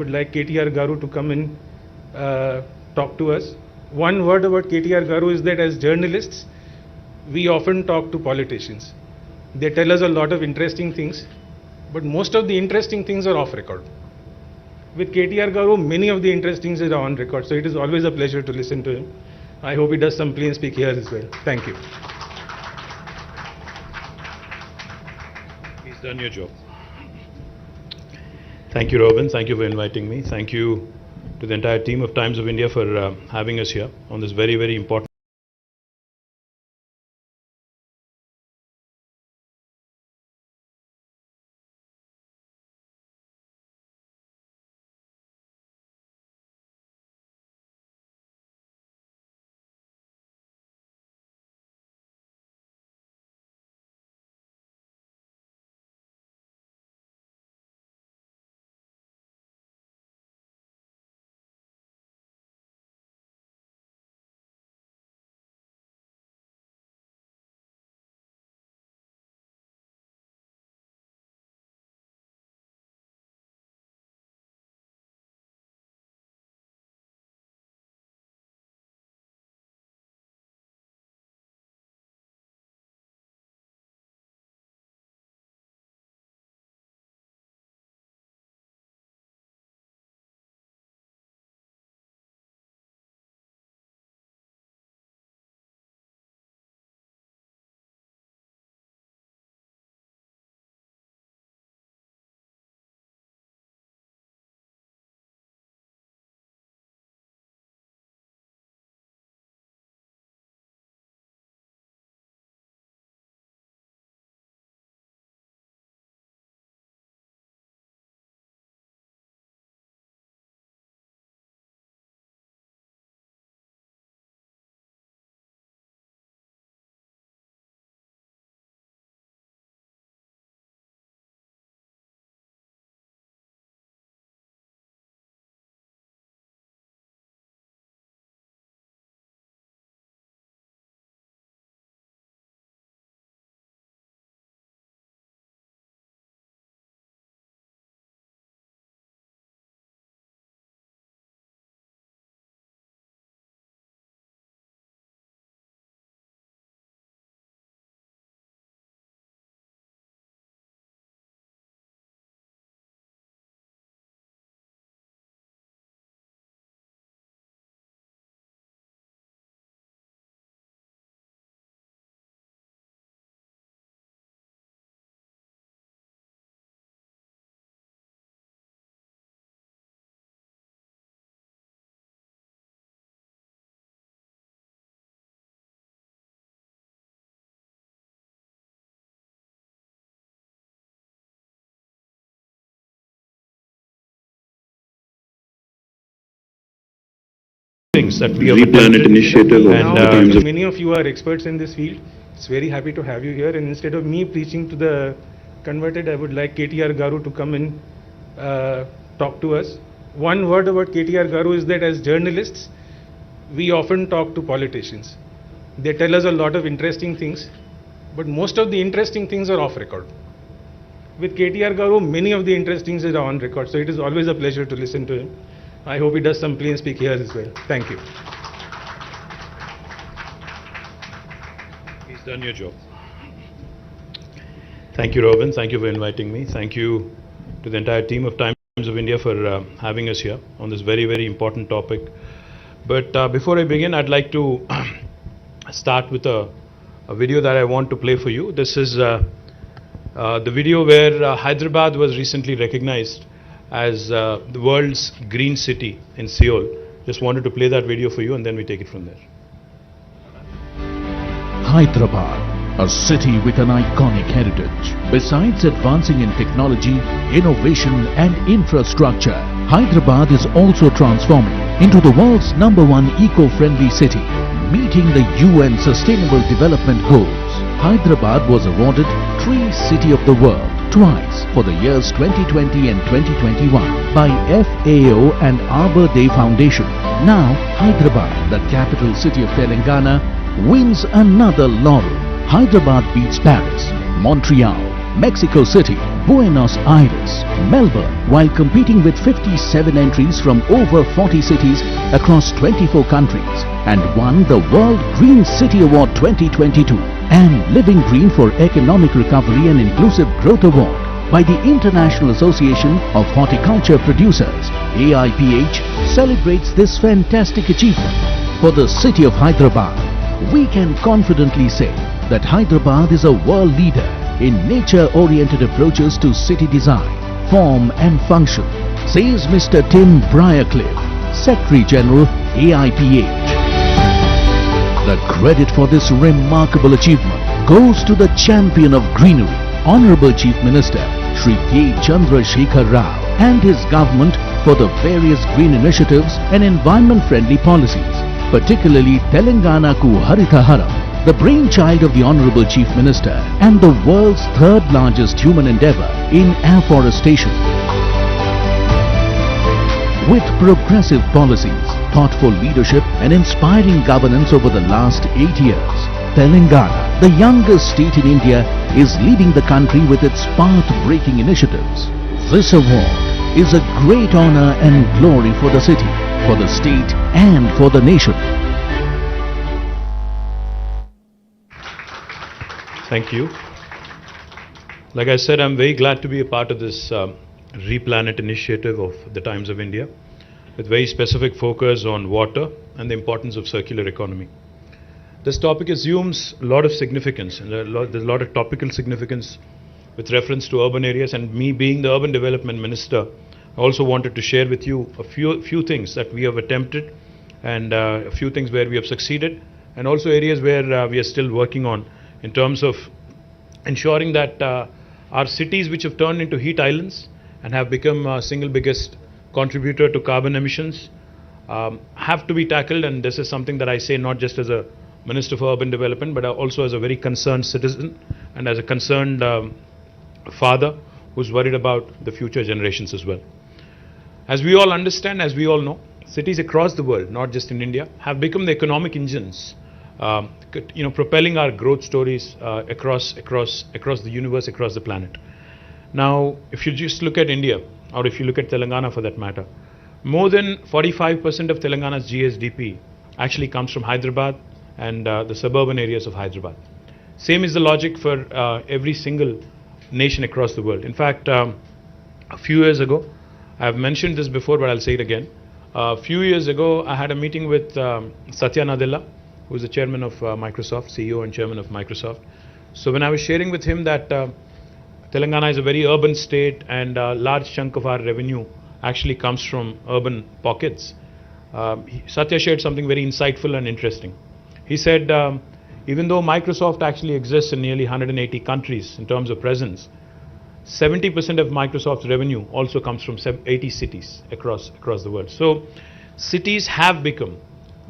would like KTR Garu to come and talk to us. One word about KTR Garu is that as journalists, we often talk to politicians. They tell us a lot of interesting things, but most of the interesting things are off record. With KTR Garu, many of the interesting things are on record, so it is always a pleasure to listen to him. I hope he does some plain speak here as well. Thank you. He's done your job. Thank you, Robin. Thank you for inviting me. Thank you to the entire team of Times of India for having us here on this very, very important. Things that we have Replanet initiative of and the Times of Many of you are experts in this field. It's very happy to have you here. And instead of me preaching to the converted, I would like KTR Garu to come and talk to us. One word about KTR Garu is that as journalists, we often talk to politicians. They tell us a lot of interesting things, but most of the interesting things are off record. With KTR Garu, many of the interesting things are on record, so it is always a pleasure to listen to him. I hope he does some plain speak here as well. Thank you. He's done your job. Thank you, Robin. Thank you for inviting me. Thank you to the entire team of Times of India for having us here on this very, very important topic. But before I begin, I'd like to start with a video that I want to play for you. This is the video where Hyderabad was recently recognized as the world's green city in Seoul. Just wanted to play that video for you and then we take it from there. Hyderabad, a city with an iconic heritage. Besides advancing in technology, innovation and infrastructure, Hyderabad is also transforming into the world's #1 eco-friendly city, meeting the UN Sustainable Development Goals. Hyderabad was awarded Tree City of the World twice for the years 2020 and 2021 by FAO and Arbor Day Foundation. Now, Hyderabad, the capital city of Telangana, wins another laurel. Hyderabad beats Paris, Montreal, Mexico City, Buenos Aires, Melbourne, while competing with 57 entries from over 40 cities across 24 countries, and won the World Green City Award 2022 and Living Green for Economic Recovery and Inclusive Growth Award by the International Association of Horticulture Producers. AIPH celebrates this fantastic achievement. For the city of Hyderabad, we can confidently say that Hyderabad is a world leader in nature-oriented approaches to city design, form and function, says Mr. Tim Briarcliffe, Secretary General, AIPH. The credit for this remarkable achievement goes to the champion of greenery, Honorable Chief Minister Shri K. Chandrasekhar Rao and his government for the various green initiatives and environment-friendly policies, particularly Telangana Ku Haritha Haram, the brainchild of the Honorable Chief Minister and the world's third largest human endeavor in afforestation. With progressive policies, thoughtful leadership and inspiring governance over the last 8 years, Telangana, the youngest state in India, is leading the country with its path-breaking initiatives. This award is a great honor and glory for the city, for the state and for the nation. Thank you. Like I said, I'm very glad to be a part of this Replanet initiative of the Times of India, with very specific focus on water and the importance of circular economy. This topic assumes a lot of significance, and there's a lot of topical significance with reference to urban areas, and me being the Urban Development Minister, I also wanted to share with you a few things that we have attempted and a few things where we have succeeded, and also areas where we are still working on in terms of ensuring that our cities, which have turned into heat islands and have become single biggest contributor to carbon emissions, have to be tackled. And this is something that I say not just as a Minister for Urban Development, but also as a very concerned citizen and as a concerned father who's worried about the future generations as well. As we all understand, as we all know, cities across the world, not just in India, have become the economic engines, propelling our growth stories across the universe, across the planet. Now, if you just look at India, or if you look at Telangana for that matter, more than 45% of Telangana's GSDP actually comes from Hyderabad and the suburban areas of Hyderabad. Same is the logic for every single nation across the world. In fact, a few years ago, I've mentioned this before, but I'll say it again. A few years ago, I had a meeting with Satya Nadella, who is the chairman of Microsoft, CEO and chairman of Microsoft. So when I was sharing with him that Telangana is a very urban state and a large chunk of our revenue actually comes from urban pockets, Satya shared something very insightful and interesting. He said, even though Microsoft actually exists in nearly 180 countries in terms of presence, 70% of Microsoft's revenue also comes from 80 cities across the world. So cities have become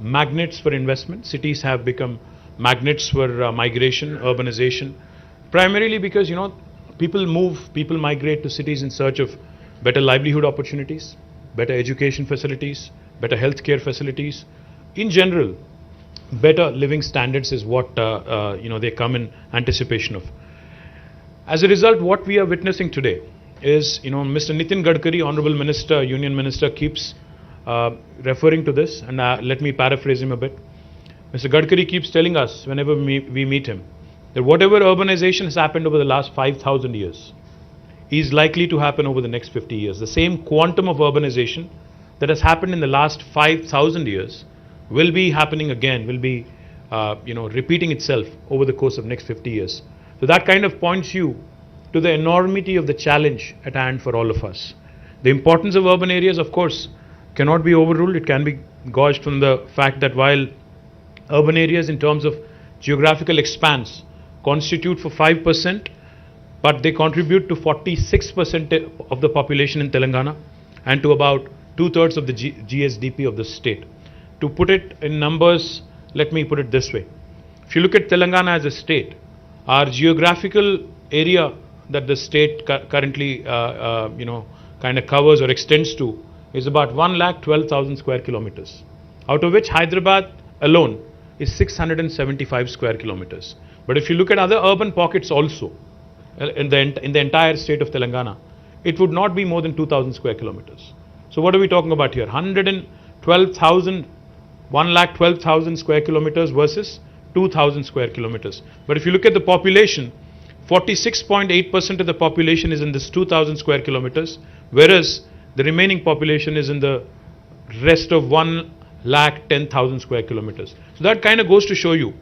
magnets for investment. Cities have become magnets for migration, urbanization, primarily because, people migrate to cities in search of better livelihood opportunities, better education facilities, better healthcare facilities. In general, better living standards is what they come in anticipation of. As a result, what we are witnessing today is, Mr. Nitin Gadkari, Honorable Minister, Union Minister, keeps referring to this, and let me paraphrase him a bit. Mr. Gadkari keeps telling us whenever we meet him that whatever urbanization has happened over the last 5,000 years is likely to happen over the next 50 years. The same quantum of urbanization that has happened in the last 5,000 years will be happening again, will be repeating itself over the course of next 50 years. So that kind of points you to the enormity of the challenge at hand for all of us. The importance of urban areas, of course, cannot be overruled. It can be gauged from the fact that while urban areas in terms of geographical expanse constitute for 5%, but they contribute to 46% of the population in Telangana and to about 2/3 of the GSDP of the state. To put it in numbers, let me put it this way. If you look at Telangana as a state, our geographical area that the state currently kind of covers or extends to is about 1,12,000 square kilometers, out of which Hyderabad alone is 675 square kilometers. But if you look at other urban pockets also, in the entire state of Telangana, it would not be more than 2,000 square kilometers. So what are we talking about here? 1,12,000 square kilometers versus 2,000 square kilometers. But if you look at the population, 46.8% of the population is in this 2,000 square kilometers, whereas the remaining population is in the rest of 1,10,000 square kilometers. So that kind of goes to show you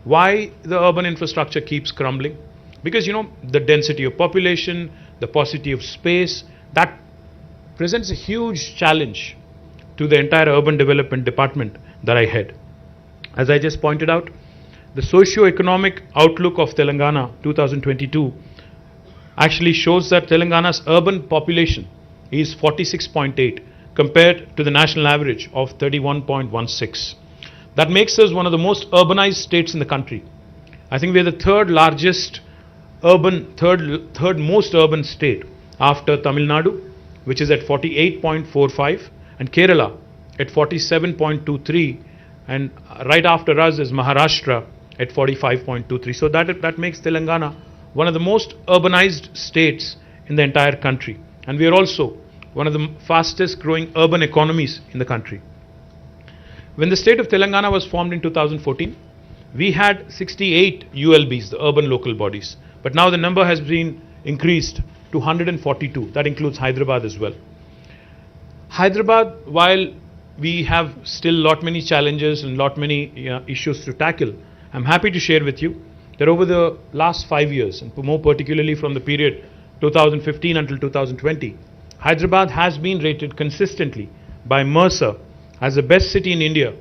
why the urban infrastructure keeps crumbling. Because, you know, the density of population, the paucity of space, that presents a huge challenge to the entire urban development department that I head. As I just pointed out, the socio-economic outlook of Telangana 2022 actually shows that Telangana's urban population is 46.8 compared to the national average of 31.16. That makes us one of the most urbanized states in the country. I think we are the third most urban state after Tamil Nadu, which is at 48.45, and Kerala at 47.23, and right after us is Maharashtra at 45.23. So that makes Telangana one of the most urbanized states in the entire country. And we are also one of the fastest growing urban economies in the country. When the state of Telangana was formed in 2014, we had 68 ULBs, the urban local bodies. But now the number has been increased to 142. That includes Hyderabad as well. Hyderabad, while we have still many challenges and many issues to tackle, I'm happy to share with you that over the last 5 years, and more particularly from the period 2015 until 2020, Hyderabad has been rated consistently by Mercer as the best city in India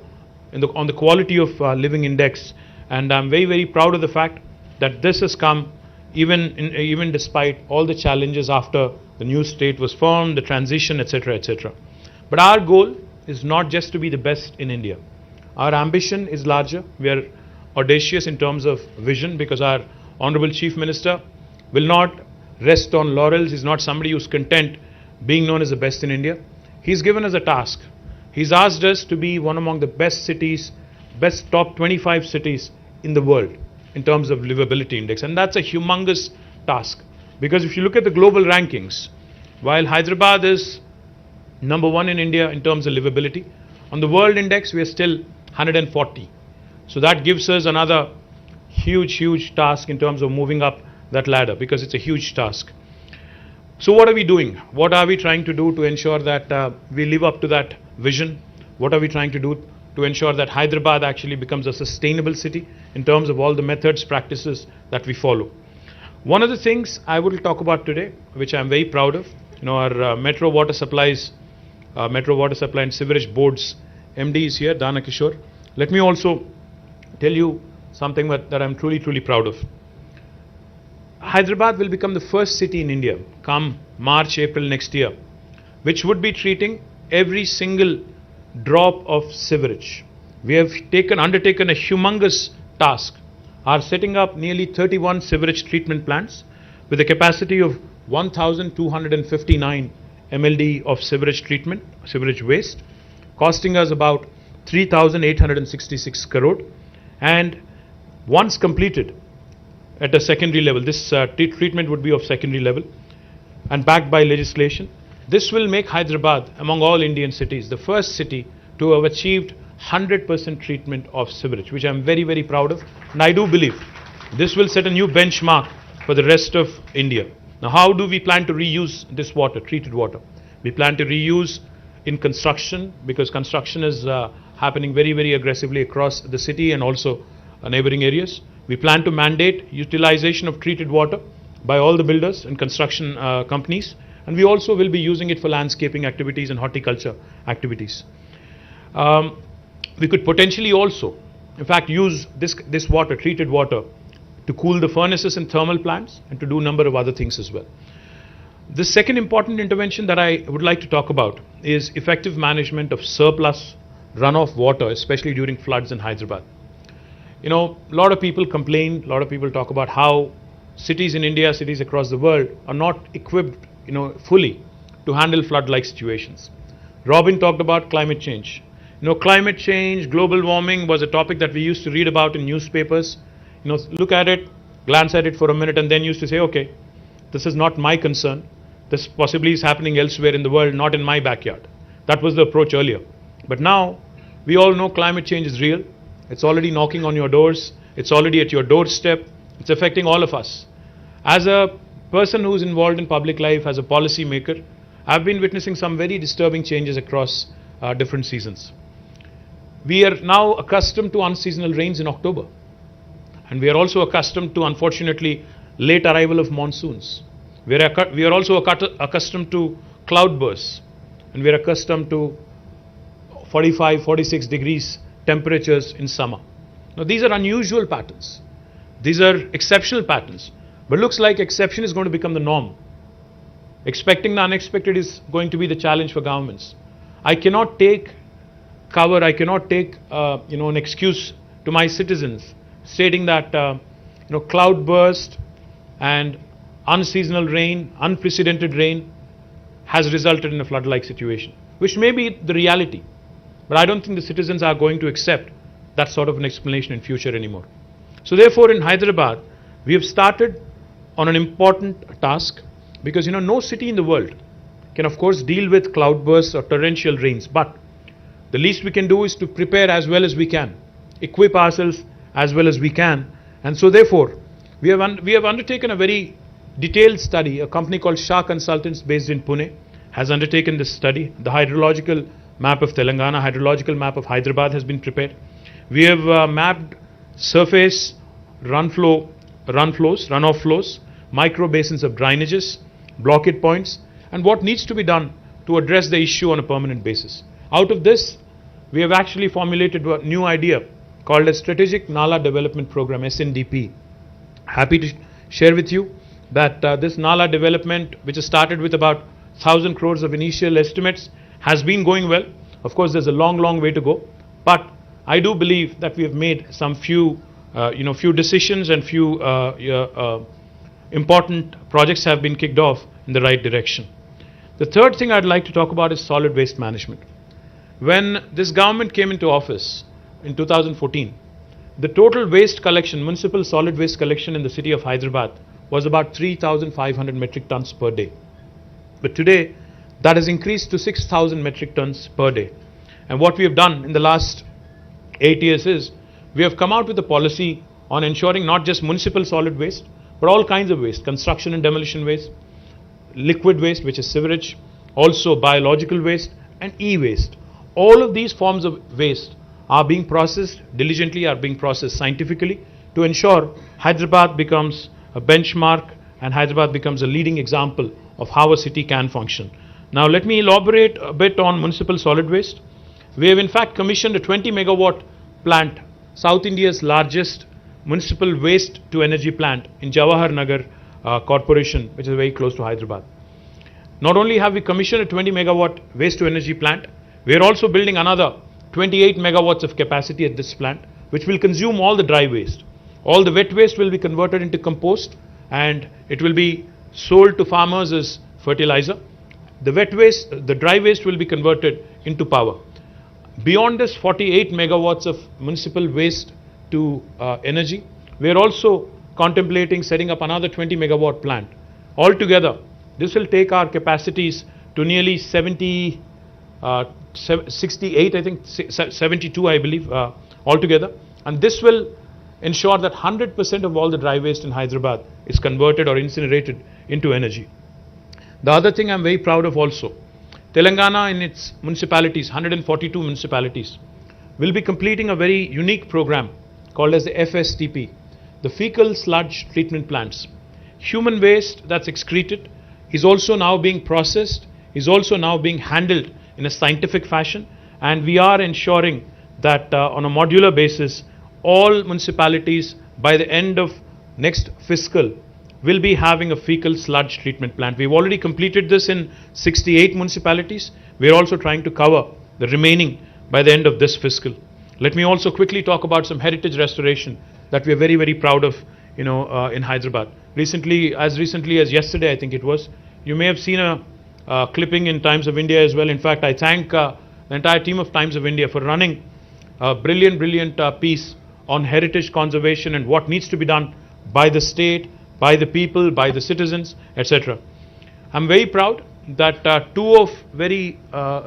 on the quality of living index. And I'm very, very proud of the fact that this has come even despite all the challenges after the new state was formed, the transition, etc., etc. But our goal is not just to be the best in India. Our ambition is larger. We are audacious in terms of vision, because our Honorable Chief Minister will not rest on laurels. He's not somebody who's content being known as the best in India. He's given us a task. He's asked us to be one among the best cities, best top 25 cities in the world in terms of livability index. And that's a humongous task, because if you look at the global rankings, while Hyderabad is number 1 in India in terms of livability, on the world index we are still 140. So that gives us another huge task in terms of moving up that ladder, because it's a huge task. So what are we doing? What are we trying to do to ensure that we live up to that vision? What are we trying to do to ensure that Hyderabad actually becomes a sustainable city in terms of all the methods, practices that we follow? One of the things I will talk about today, which I'm very proud of, our Metro Water Supply and Sewerage Board's MD is here, Dana Kishore. Let me also tell you something that I'm truly proud of. Hyderabad will become the first city in India come March, April next year, which would be treating every single drop of sewerage. We have undertaken a humongous task, are setting up nearly 31 sewerage treatment plants with a capacity of 1,259 MLD of sewerage waste, costing us about 3,866 crore. And once completed at a secondary level, this treatment would be of secondary level and backed by legislation. This will make Hyderabad, among all Indian cities, the first city to have achieved 100% treatment of sewerage, which I'm very proud of. And I do believe this will set a new benchmark for the rest of India. Now, how do we plan to reuse this water, treated water? We plan to reuse in construction, because construction is happening very aggressively across the city and also neighboring areas. We plan to mandate utilization of treated water by all the builders and construction companies, and we also will be using it for landscaping activities and horticulture activities. We could potentially also, in fact, use this water, treated water, to cool the furnaces and thermal plants and to do a number of other things as well. The second important intervention that I would like to talk about is effective management of surplus runoff water, especially during floods in Hyderabad. A lot of people complain, a lot of people talk about how cities in India, cities across the world are not equipped, fully to handle flood-like situations. Robin talked about climate change. Climate change, global warming was a topic that we used to read about in newspapers. Look at it, glance at it for a minute, and then used to say, okay, this is not my concern. This possibly is happening elsewhere in the world, not in my backyard. That was the approach earlier. But now, we all know climate change is real. It's already knocking on your doors. It's already at your doorstep. It's affecting all of us. As a person who's involved in public life, as a policy maker, I've been witnessing some very disturbing changes across different seasons. We are now accustomed to unseasonal rains in October. And we are also accustomed to, unfortunately, late arrival of monsoons. We are also accustomed to cloudbursts. And we are accustomed to 45, 46 degrees temperatures in summer. Now, these are unusual patterns. These are exceptional patterns. But looks like exception is going to become the norm. Expecting the unexpected is going to be the challenge for governments. I cannot take cover, I cannot take an excuse to my citizens stating that cloudburst and unseasonal rain, unprecedented rain has resulted in a flood-like situation, which may be the reality. But I don't think the citizens are going to accept that sort of an explanation in future anymore. So therefore, in Hyderabad, we have started on an important task, because no city in the world can of course deal with cloudbursts or torrential rains, but the least we can do is to prepare as well as we can, equip ourselves as well as we can. And so therefore, we have undertaken a very detailed study. A company called Shah Consultants based in Pune has undertaken this study. The hydrological map of Telangana, hydrological map of Hyderabad has been prepared. We have mapped surface runoff flows, micro basins of drainages, blockade points, and what needs to be done to address the issue on a permanent basis. Out of this, we have actually formulated a new idea called a Strategic Nala Development Program, SNDP. Happy to share with you that this Nala development, which has started with about 1,000 crores of initial estimates, has been going well. Of course, there's a long way to go, but I do believe that we have made some few decisions, and few important projects have been kicked off in the right direction. The third thing I'd like to talk about is solid waste management. When this government came into office in 2014, the total waste collection, municipal solid waste collection in the city of Hyderabad was about 3,500 metric tons per day. But today, that has increased to 6,000 metric tons per day. And what we have done in the last 8 years is, we have come out with a policy on ensuring not just municipal solid waste, but all kinds of waste, construction and demolition waste, liquid waste, which is sewage, also biological waste, and e-waste. All of these forms of waste are being processed diligently, are being processed scientifically to ensure Hyderabad becomes a benchmark and Hyderabad becomes a leading example of how a city can function. Now let me elaborate a bit on municipal solid waste. We have in fact commissioned a 20 megawatt plant, South India's largest municipal waste to energy plant in Jawahar Nagar Corporation, which is very close to Hyderabad. Not only have we commissioned a 20 megawatt waste to energy plant, we are also building another 28 megawatts of capacity at this plant, which will consume all the dry waste. All the wet waste will be converted into compost, and it will be sold to farmers as fertilizer. The dry waste will be converted into power. Beyond this 48 megawatts of municipal waste to energy, we are also contemplating setting up another 20 megawatt plant. Altogether, this will take our capacities to nearly 68, I think 72, I believe, altogether. And this will ensure that 100% of all the dry waste in Hyderabad is converted or incinerated into energy. The other thing I'm very proud of also, Telangana in its municipalities, 142 municipalities, will be completing a very unique program called as the FSTP, the fecal sludge treatment plants. Human waste that's excreted is also now being processed, is also now being handled in a scientific fashion, and we are ensuring that on a modular basis, all municipalities by the end of next fiscal will be having a fecal sludge treatment plant. We've already completed this in 68 municipalities. We're also trying to cover the remaining by the end of this fiscal. Let me also quickly talk about some heritage restoration that we're very proud of, in Hyderabad. Recently as yesterday, I think it was, you may have seen a clipping in Times of India as well. In fact, I thank the entire team of Times of India for running a brilliant piece on heritage conservation and what needs to be done by the state, by the people, by the citizens, etc. I'm very proud that two of very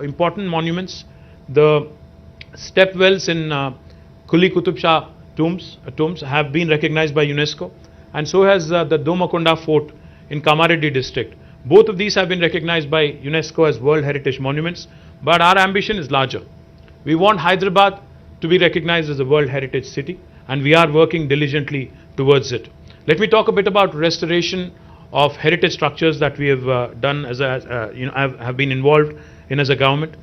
important monuments, the step wells in Kuli Qutub Shah tombs have been recognized by UNESCO, and so has the Domakonda Fort in Kamareddy district. Both of these have been recognized by UNESCO as World Heritage Monuments, but our ambition is larger. We want Hyderabad to be recognized as a World Heritage City, and we are working diligently towards it. Let me talk a bit about restoration of heritage structures that we have done as a, have been involved in as a government.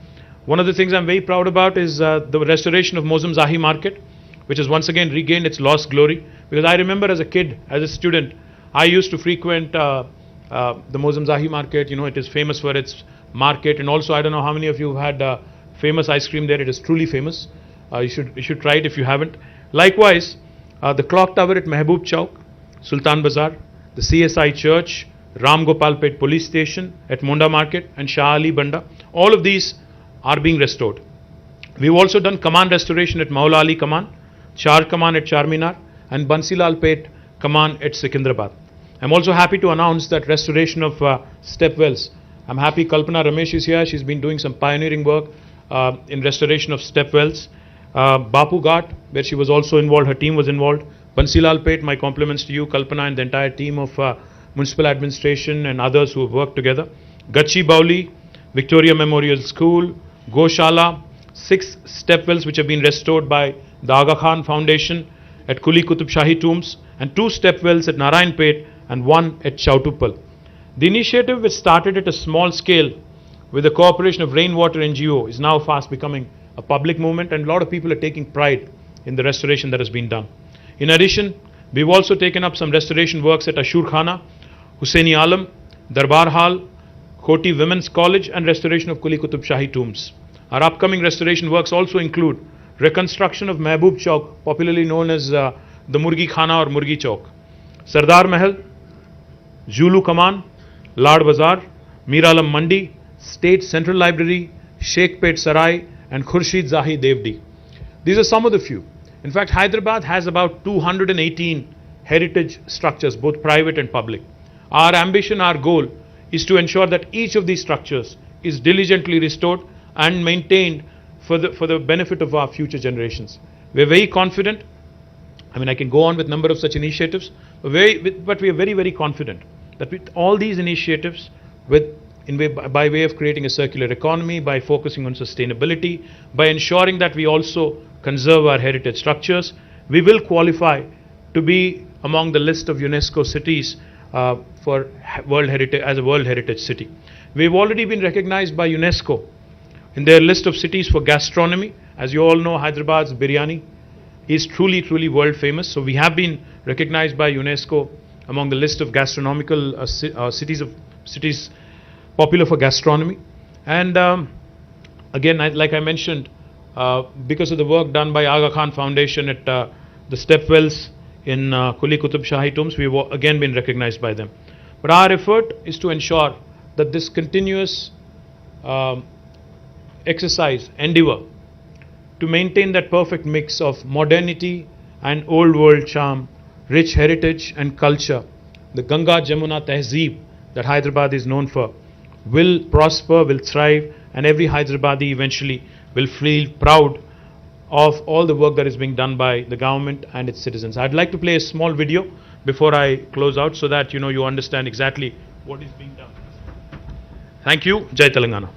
One of the things I'm very proud about is the restoration of Mozum Zahi Market, which has once again regained its lost glory. Because I remember as a kid, as a student, I used to frequent the Mozum Zahi Market. You know, it is famous for its market, and also I don't know how many of you have had famous ice cream there. It is truly famous. You should try it if you haven't. Likewise, the clock tower at Mehboob Chowk, Sultan Bazaar, the CSI Church, Ram Gopal Pet Police Station at Monda Market, and Shah Ali Banda. All of these are being restored. We've also done Kaman restoration at Maula Ali Kaman, Char Kaman at Charminar, and Bansilal Pet Kaman at Secunderabad. I'm also happy to announce that restoration of step wells. I'm happy Kalpana Ramesh is here. She's been doing some pioneering work in restoration of step wells. Bapu Ghat, where she was also involved, her team was involved. Bansilal Pet, my compliments to you, Kalpana, and the entire team of municipal administration and others who have worked together. Gachi Bauli, Victoria Memorial School, Goshala, 6 step wells which have been restored by the Aga Khan Foundation at Kuli Qutub Shahi Tombs, and 2 step wells at Narayanpet and 1 at Chautuppal. The initiative, which started at a small scale with the cooperation of Rainwater NGO, is now fast becoming a public movement, and a lot of people are taking pride in the restoration that has been done. In addition, we've also taken up some restoration works at Ashur Khana, Hussaini Alam, Darbar Hall, Khoti Women's College, and restoration of Kuli Qutub Shahi Tombs. Our upcoming restoration works also include reconstruction of Mehboob Chowk, popularly known as the Murgi Khana or Murgi Chowk, Sardar Mahal, Julu Kaman, Lad Bazaar, Miralam Mandi, State Central Library, Sheikh-Pet Sarai, and Khurshid Zahi Devdi. These are some of the few. In fact, Hyderabad has about 218 heritage structures, both private and public. Our ambition, our goal, is to ensure that each of these structures is diligently restored and maintained for the benefit of our future generations. We're very confident. I mean, I can go on with a number of such initiatives, but we are very, very confident that with all these initiatives, by way of creating a circular economy, by focusing on sustainability, by ensuring that we also conserve our heritage structures, we will qualify to be among the list of UNESCO cities for World Heritage, as a World Heritage City. We've already been recognized by UNESCO in their list of cities for gastronomy. As you all know, Hyderabad's biryani is truly, truly world famous. So we have been recognized by UNESCO among the list of gastronomical cities popular for gastronomy. And again, like I mentioned, because of the work done by Aga Khan Foundation at the step wells in Kuli Qutub Shahi Tombs, we've again been recognized by them. But our effort is to ensure that this continuous exercise, endeavor, to maintain that perfect mix of modernity and old world charm, rich heritage and culture, the Ganga Jamuna Tehzeeb that Hyderabad is known for, will prosper, will thrive, and every Hyderabadi eventually will feel proud of all the work that is being done by the government and its citizens. I'd like to play a small video before I close out so that you understand exactly what is being done. Thank you. Jai Telangana.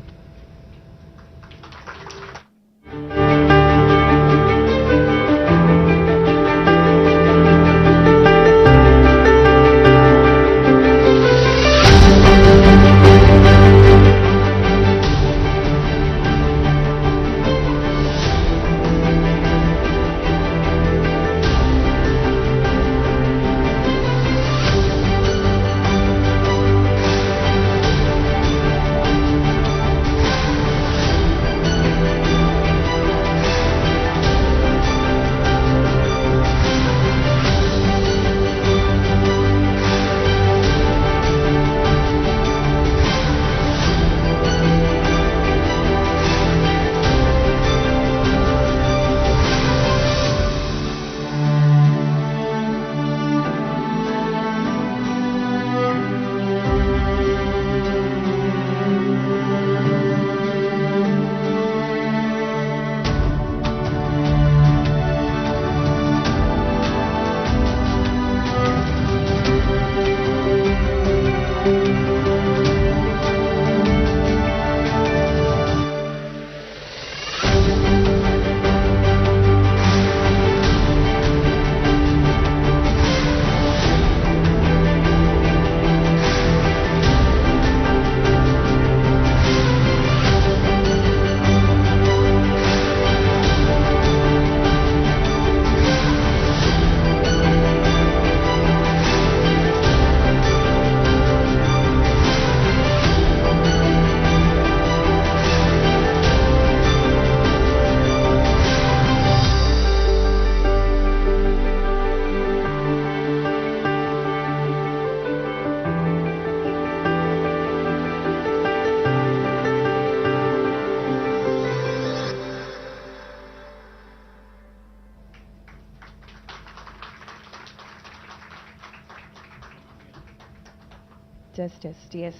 Yes.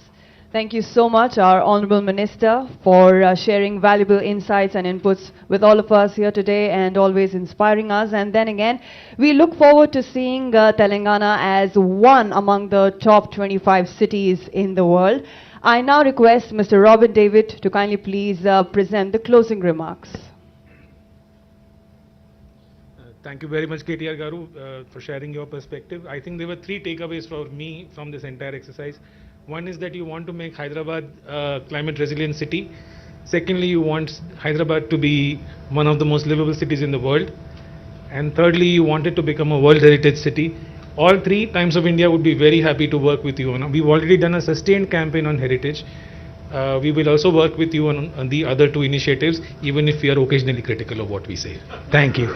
Thank you so much, our Honorable Minister, for sharing valuable insights and inputs with all of us here today and always inspiring us. And then again, we look forward to seeing Telangana as one among the top 25 cities in the world. I now request Mr. Robin David to kindly please present the closing remarks. Thank you very much, KTR Garu, for sharing your perspective. I think there were 3 takeaways for me from this entire exercise. One is that you want to make Hyderabad a climate resilient city. Secondly, you want Hyderabad to be one of the most livable cities in the world. And thirdly, you want it to become a World Heritage City. All 3 Times of India would be very happy to work with you. We've already done a sustained campaign on heritage. We will also work with you on the other 2 initiatives, even if we are occasionally critical of what we say. Thank you.